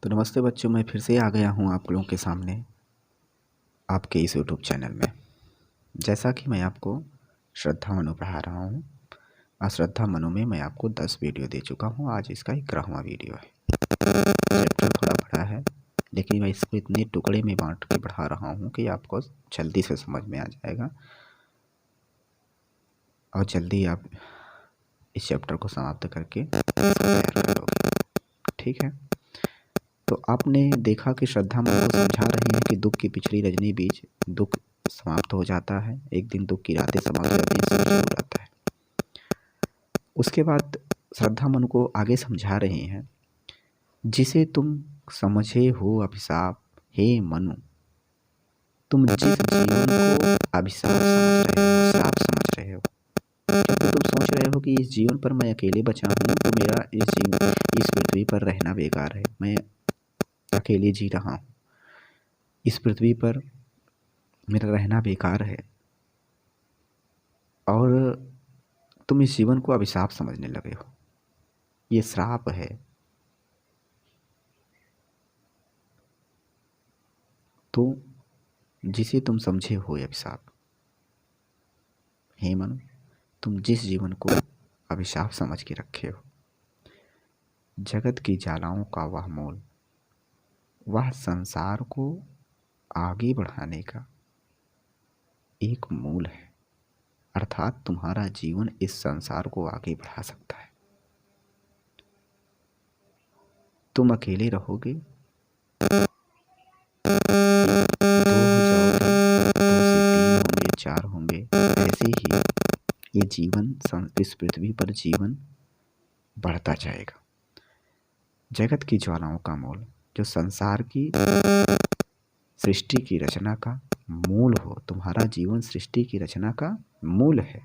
तो नमस्ते बच्चों, मैं फिर से आ गया हूँ आप लोगों के सामने आपके इस यूट्यूब चैनल में। जैसा कि मैं आपको श्रद्धा मनु पढ़ा रहा हूँ और श्रद्धा मनु में मैं आपको 10 वीडियो दे चुका हूँ। आज इसका 11वां वीडियो है। चैप्टर थोड़ा बड़ा है, लेकिन मैं इसको इतने टुकड़े में बांट के पढ़ा रहा हूँ कि आपको जल्दी से समझ में आ जाएगा और जल्दी आप इस चैप्टर को समाप्त करके इसको तैयार कर लोगे। ठीक है, तो आपने देखा कि श्रद्धा मनु को समझा रहे हैं कि दुख की पिछड़ी रजनी बीच दुख समाप्त हो जाता है, एक दिन दुख की रातें समाप्त हो जाती हैं, सब जरूर आता है। उसके बाद श्रद्धा मनु को आगे समझा रहे हैं, जिसे तुम समझे हो अभिशाप, हे मनु, तुम जिस जीवन को अभिशाप समझ रहे हो, श्राप समझ रहे हो, क्योंकि तुम सोच रहे हो कि इस जीवन पर मैं अकेले बचा हूँ, तो मेरा इस पृथ्वी पर रहना बेकार है, मैं अकेले जी रहा हूँ, इस पृथ्वी पर मेरा रहना बेकार है, और तुम इस जीवन को अभिशाप समझने लगे हो, ये श्राप है। तो जिसे तुम समझे हो अभिशाप, हे मनु, तुम जिस जीवन को अभिशाप समझ के रखे हो, जगत की ज्वालाओं का वह मूल, वह संसार को आगे बढ़ाने का एक मूल है, अर्थात तुम्हारा जीवन इस संसार को आगे बढ़ा सकता है। तुम अकेले रहोगे, दो हो जाओगे, 2 से 3 होंगे, 4 होंगे, ऐसे ही ये जीवन इस पृथ्वी पर जीवन बढ़ता जाएगा। जगत की ज्वालाओं का मूल, जो संसार की सृष्टि की रचना का मूल हो, तुम्हारा जीवन सृष्टि की रचना का मूल है।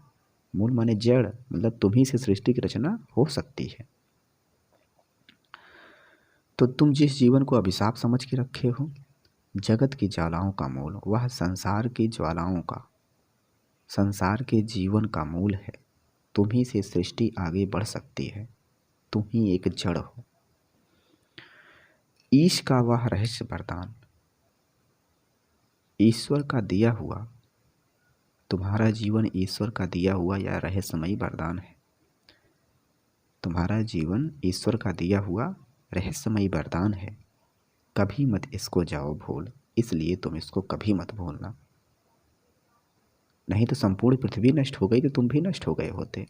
मूल माने जड़, मतलब तुम्ही से सृष्टि की रचना हो सकती है। तो तुम जिस जीवन को अभिशाप समझ के रखे हो, जगत की ज्वालाओं का मूल, वह संसार की ज्वालाओं का, संसार के जीवन का मूल है। तुम्ही से सृष्टि आगे बढ़ सकती है, तुम ही एक जड़ हो। ईश का वह रहस्य वरदान, ईश्वर का दिया हुआ, तुम्हारा जीवन ईश्वर का दिया हुआ या रहस्यमयी वरदान है। तुम्हारा जीवन ईश्वर का दिया हुआ रहस्यमयी वरदान है। कभी मत इसको जाओ भूल, इसलिए तुम इसको कभी मत भूलना, नहीं तो संपूर्ण पृथ्वी नष्ट हो गई तो तुम भी नष्ट हो गए होते,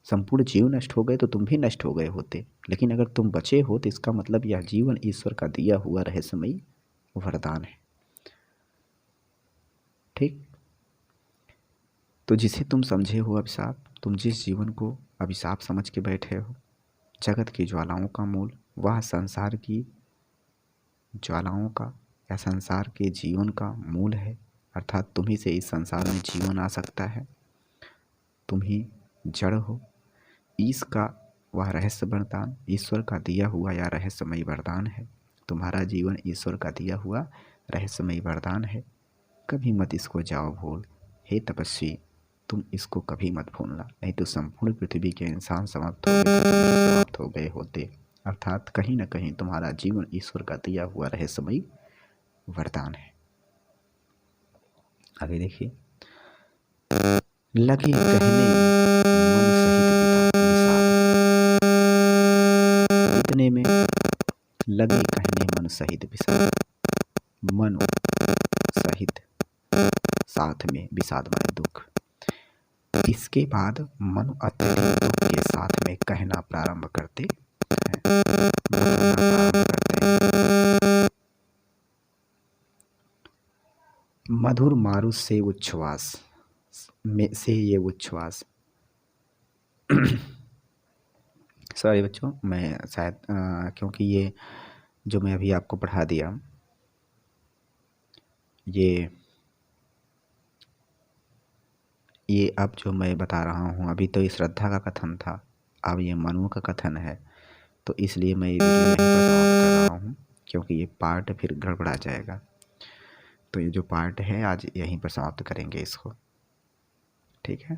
संपूर्ण जीव नष्ट हो गए तो तुम भी नष्ट हो गए होते। लेकिन अगर तुम बचे हो तो इसका मतलब यह जीवन ईश्वर का दिया हुआ रहस्यमयी वरदान है। ठीक, तो जिसे तुम समझे हो अभिशाप, तुम जिस जीवन को अभिशाप समझ के बैठे हो, जगत की ज्वालाओं का मूल, वह संसार की ज्वालाओं का या संसार के जीवन का मूल है, अर्थात तुम्ही से इस संसार में जीवन आ सकता है, तुम ही जड़ हो। ईश का वह रहस्य वरदान, ईश्वर का दिया हुआ या रहस्यमयी वरदान है। तुम्हारा जीवन ईश्वर का दिया हुआ रहस्यमयी वरदान है। कभी मत इसको जाओ भूल, हे तपस्वी, तुम इसको कभी मत भूलना, नहीं तो संपूर्ण पृथ्वी के इंसान समाप्त हो गए तो तुम भी समाप्त हो गए होते। अर्थात कहीं न कहीं तुम्हारा जीवन ईश्वर का दिया हुआ रहस्यमयी वरदान है। आगे देखिए, लगे कहने मन सहित विषाद, इतने में लगे कहने मन सहित विषाद, मन सहित साथ में, विषाद माने दुख। इसके बाद मनु अत्यधिक दुख के साथ में कहना प्रारंभ करते हैं, बताना प्रारंभ करते हैं। मधुर मारुत से उच्छ्वास में से ये उच्छ्वास सॉरी बच्चों, मैं शायद क्योंकि ये जो मैं अभी आपको पढ़ा दिया, ये अब जो मैं बता रहा हूँ, अभी तो ये श्रद्धा का कथन था, अब ये मनु का कथन है, तो इसलिए मैं ये वीडियो यहीं पर समाप्त कर रहा हूँ, क्योंकि ये पार्ट फिर गड़बड़ा जाएगा। तो ये जो पार्ट है आज यहीं पर समाप्त करेंगे इसको, ठीक है।